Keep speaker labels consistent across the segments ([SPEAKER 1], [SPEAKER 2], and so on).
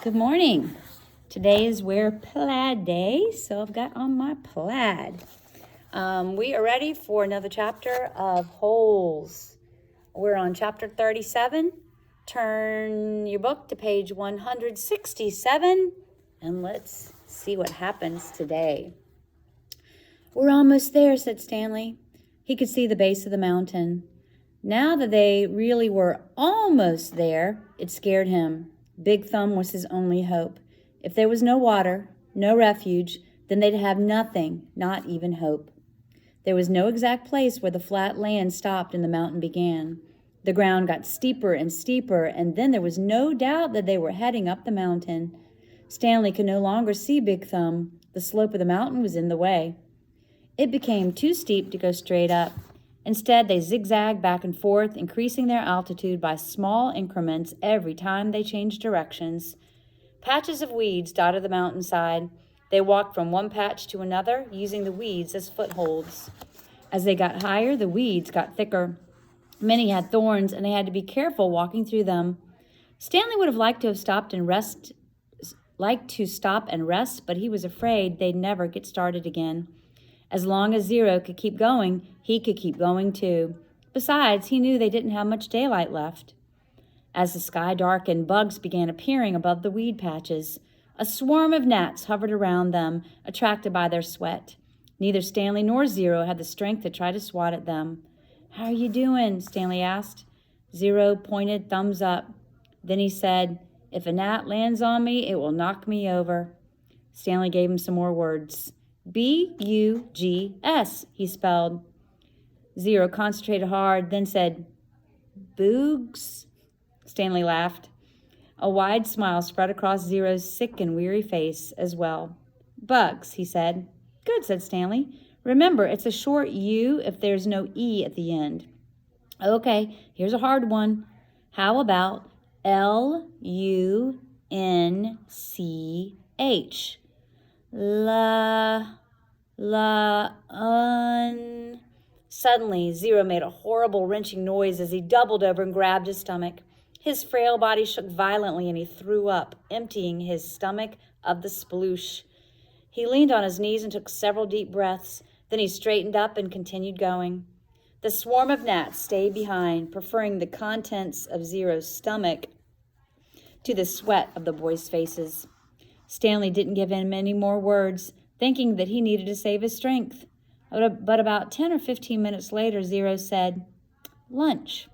[SPEAKER 1] Good morning. Today is Wear Plaid Day, so I've got on my plaid. We are ready for another chapter of Holes. We're on chapter 37. Turn your book to page 167, and let's see what happens today. We're almost there, said Stanley. He could see the base of the mountain. Now that they really were almost there, it scared him. Big Thumb was his only hope. If there was no water, no refuge, then they'd have nothing, not even hope. There was no exact place where the flat land stopped and the mountain began. The ground got steeper and steeper, and then there was no doubt that they were heading up the mountain. Stanley could no longer see Big Thumb. The slope of the mountain was in the way. It became too steep to go straight up. Instead, they zigzagged back and forth, increasing their altitude by small increments every time they changed directions. Patches of weeds dotted the mountainside. They walked from one patch to another, using the weeds as footholds. As they got higher, the weeds got thicker. Many had thorns, and they had to be careful walking through them. Stanley would have liked to stop and rest, but he was afraid they'd never get started again. As long as Zero could keep going, he could keep going too. Besides, he knew they didn't have much daylight left. As the sky darkened, bugs began appearing above the weed patches. A swarm of gnats hovered around them, attracted by their sweat. Neither Stanley nor Zero had the strength to try to swat at them. "How are you doing?" Stanley asked. Zero pointed thumbs up. Then he said, "If a gnat lands on me, it will knock me over." Stanley gave him some more words. B-U-G-S, he spelled. Zero concentrated hard, then said, "Boogs?" Stanley laughed. A wide smile spread across Zero's sick and weary face as well. "Bugs," he said. "Good," said Stanley. "Remember, it's a short U if there's no E at the end." "Okay, here's a hard one. How about L-U-N-C-H? Suddenly, Zero made a horrible wrenching noise as he doubled over and grabbed his stomach. His frail body shook violently and he threw up, emptying his stomach of the sploosh. He leaned on his knees and took several deep breaths. Then he straightened up and continued going. The swarm of gnats stayed behind, preferring the contents of Zero's stomach to the sweat of the boys' faces. Stanley didn't give him any more words, thinking that he needed to save his strength. But about 10 or 15 minutes later, Zero said, "Lunch."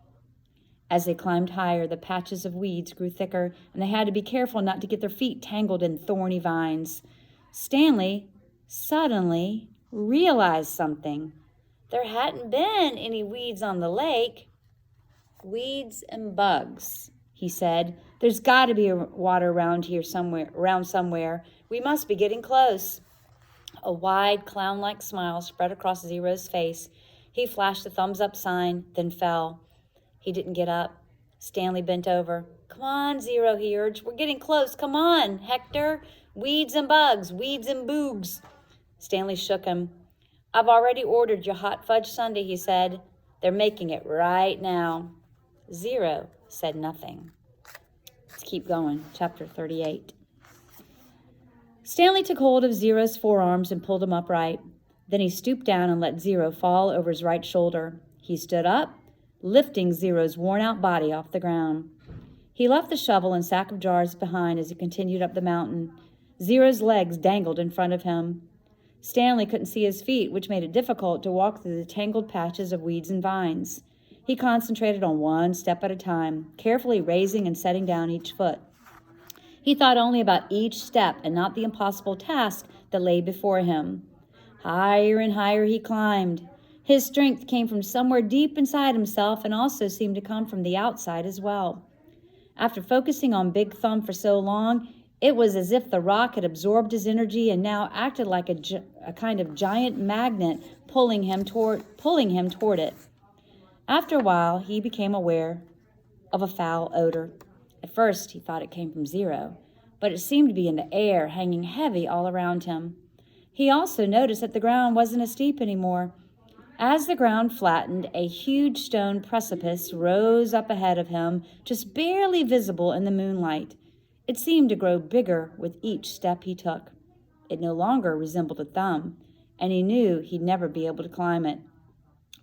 [SPEAKER 1] As they climbed higher, the patches of weeds grew thicker, and they had to be careful not to get their feet tangled in thorny vines. Stanley suddenly realized something. There hadn't been any weeds on the lake. "Weeds and bugs," he said. "There's got to be water around somewhere. We must be getting close." A wide, clown-like smile spread across Zero's face. He flashed the thumbs-up sign, then fell. He didn't get up. Stanley bent over. "Come on, Zero," he urged. "We're getting close. Come on, Hector. Weeds and bugs, weeds and boogs." Stanley shook him. "I've already ordered your hot fudge sundae," he said. "They're making it right now." Zero said nothing. Let's keep going. Chapter 38. Stanley took hold of Zero's forearms and pulled him upright. Then he stooped down and let Zero fall over his right shoulder. He stood up, lifting Zero's worn-out body off the ground. He left the shovel and sack of jars behind as he continued up the mountain. Zero's legs dangled in front of him. Stanley couldn't see his feet, which made it difficult to walk through the tangled patches of weeds and vines. He concentrated on one step at a time, carefully raising and setting down each foot. He thought only about each step and not the impossible task that lay before him. Higher and higher he climbed. His strength came from somewhere deep inside himself and also seemed to come from the outside as well. After focusing on Big Thumb for so long, it was as if the rock had absorbed his energy and now acted like a kind of giant magnet pulling him toward it. After a while, he became aware of a foul odor. At first, he thought it came from Zero, but it seemed to be in the air, hanging heavy all around him. He also noticed that the ground wasn't as steep anymore. As the ground flattened, a huge stone precipice rose up ahead of him, just barely visible in the moonlight. It seemed to grow bigger with each step he took. It no longer resembled a thumb, and he knew he'd never be able to climb it.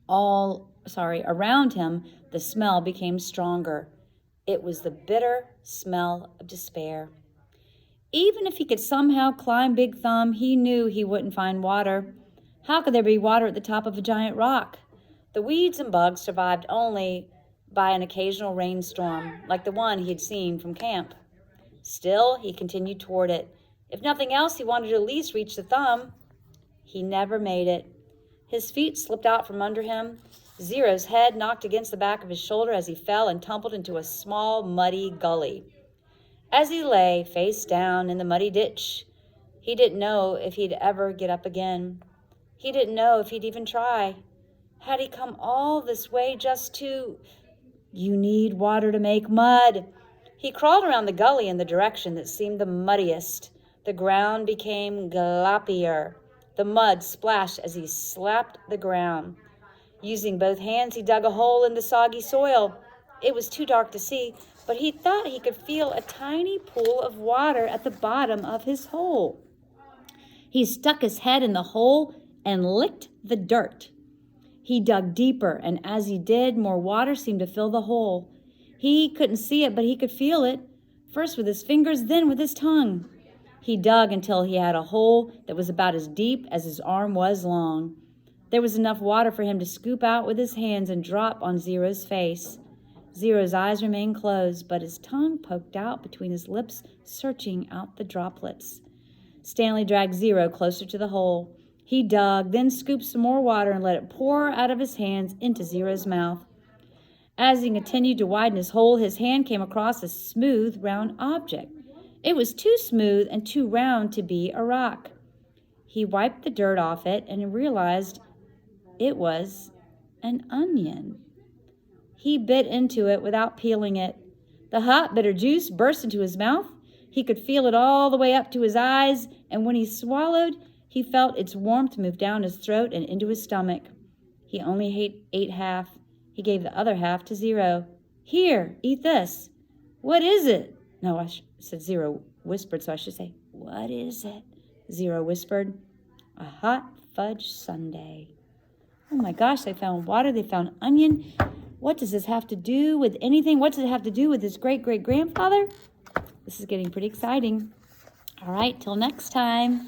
[SPEAKER 1] Around him, the smell became stronger. It was the bitter smell of despair. Even if he could somehow climb Big Thumb, he knew he wouldn't find water. How could there be water at the top of a giant rock? The weeds and bugs survived only by an occasional rainstorm, like the one he had seen from camp. Still, he continued toward it. If nothing else, he wanted to at least reach the thumb. He never made it. His feet slipped out from under him. Zero's head knocked against the back of his shoulder as he fell and tumbled into a small, muddy gully. As he lay face down in the muddy ditch, he didn't know if he'd ever get up again. He didn't know if he'd even try. Had he come all this way just to... You need water to make mud. He crawled around the gully in the direction that seemed the muddiest. The ground became gloppier. The mud splashed as he slapped the ground. Using both hands, he dug a hole in the soggy soil. It was too dark to see, but he thought he could feel a tiny pool of water at the bottom of his hole. He stuck his head in the hole and licked the dirt. He dug deeper, and as he did, more water seemed to fill the hole. He couldn't see it, but he could feel it, first with his fingers, then with his tongue. He dug until he had a hole that was about as deep as his arm was long. There was enough water for him to scoop out with his hands and drop on Zero's face. Zero's eyes remained closed, but his tongue poked out between his lips, searching out the droplets. Stanley dragged Zero closer to the hole. He dug, then scooped some more water and let it pour out of his hands into Zero's mouth. As he continued to widen his hole, his hand came across a smooth, round object. It was too smooth and too round to be a rock. He wiped the dirt off it and realized it was an onion. He bit into it without peeling it. The hot, bitter juice burst into his mouth. He could feel it all the way up to his eyes, and when he swallowed, he felt its warmth move down his throat and into his stomach. He only ate half. He gave the other half to Zero. Here, eat this. What is it? No, said Zero whispered, so I should say, what is it? Zero whispered. A hot fudge sundae. Oh my gosh, they found water, they found onion. What does this have to do with anything? What does it have to do with his great-great-grandfather? This is getting pretty exciting. All right, till next time.